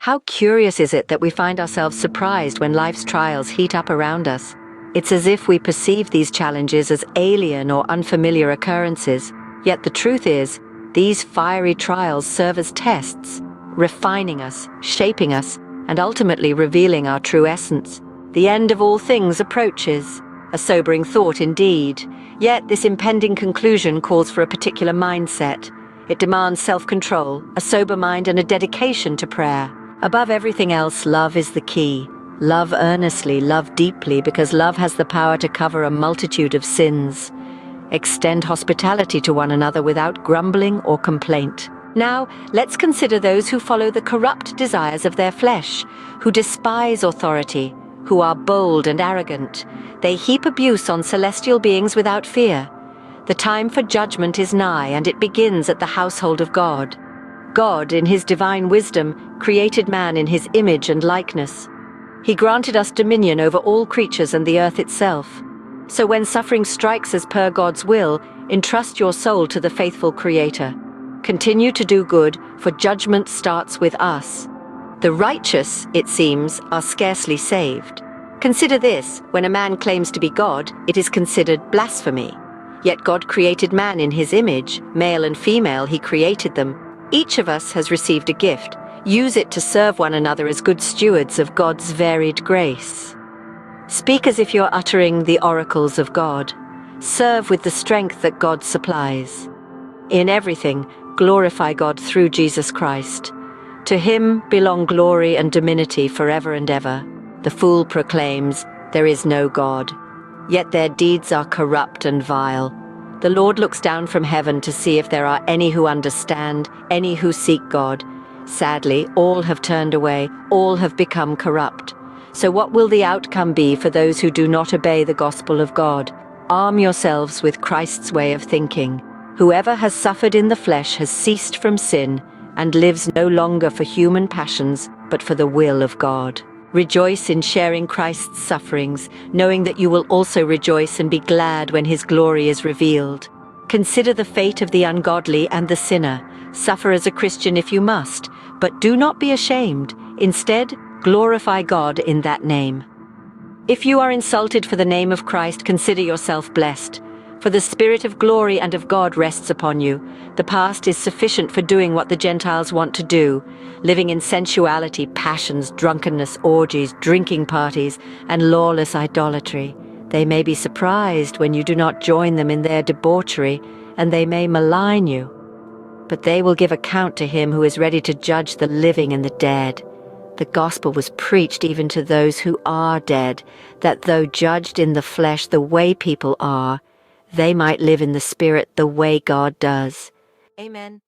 How curious is it that we find ourselves surprised when life's trials heat up around us? It's as if we perceive these challenges as alien or unfamiliar occurrences. Yet the truth is, these fiery trials serve as tests, refining us, shaping us, and ultimately revealing our true essence. The end of all things approaches. A sobering thought indeed. Yet this impending conclusion calls for a particular mindset. It demands self-control, a sober mind, and a dedication to prayer. Above everything else, love is the key. Love earnestly, love deeply, because love has the power to cover a multitude of sins. Extend hospitality to one another without grumbling or complaint. Now, let's consider those who follow the corrupt desires of their flesh, who despise authority, who are bold and arrogant. They heap abuse on celestial beings without fear. The time for judgment is nigh, and it begins at the household of God. God, in his divine wisdom, created man in his image and likeness. He granted us dominion over all creatures and the earth itself. So when suffering strikes as per God's will, entrust your soul to the faithful Creator. Continue to do good, for judgment starts with us. The righteous, it seems, are scarcely saved. Consider this: when a man claims to be God, it is considered blasphemy. Yet God created man in his image, male and female, he created them. Each of us has received a gift. Use it to serve one another as good stewards of God's varied grace. Speak as if you're uttering the oracles of God. Serve with the strength that God supplies. In everything, glorify God through Jesus Christ. To him belong glory and divinity forever and ever. The fool proclaims, "There is no God." Yet their deeds are corrupt and vile. The Lord looks down from heaven to see if there are any who understand, any who seek God. Sadly, all have turned away, all have become corrupt. So what will the outcome be for those who do not obey the gospel of God? Arm yourselves with Christ's way of thinking. Whoever has suffered in the flesh has ceased from sin and lives no longer for human passions, but for the will of God. Rejoice in sharing Christ's sufferings, knowing that you will also rejoice and be glad when his glory is revealed. Consider the fate of the ungodly and the sinner. Suffer as a Christian if you must, but do not be ashamed. Instead, glorify God in that name. If you are insulted for the name of Christ, consider yourself blessed, for the Spirit of glory and of God rests upon you. The past is sufficient for doing what the Gentiles want to do, living in sensuality, passions, drunkenness, orgies, drinking parties, and lawless idolatry. They may be surprised when you do not join them in their debauchery, and they may malign you. But they will give account to him who is ready to judge the living and the dead. The gospel was preached even to those who are dead, that though judged in the flesh the way people are, they might live in the spirit the way God does. Amen.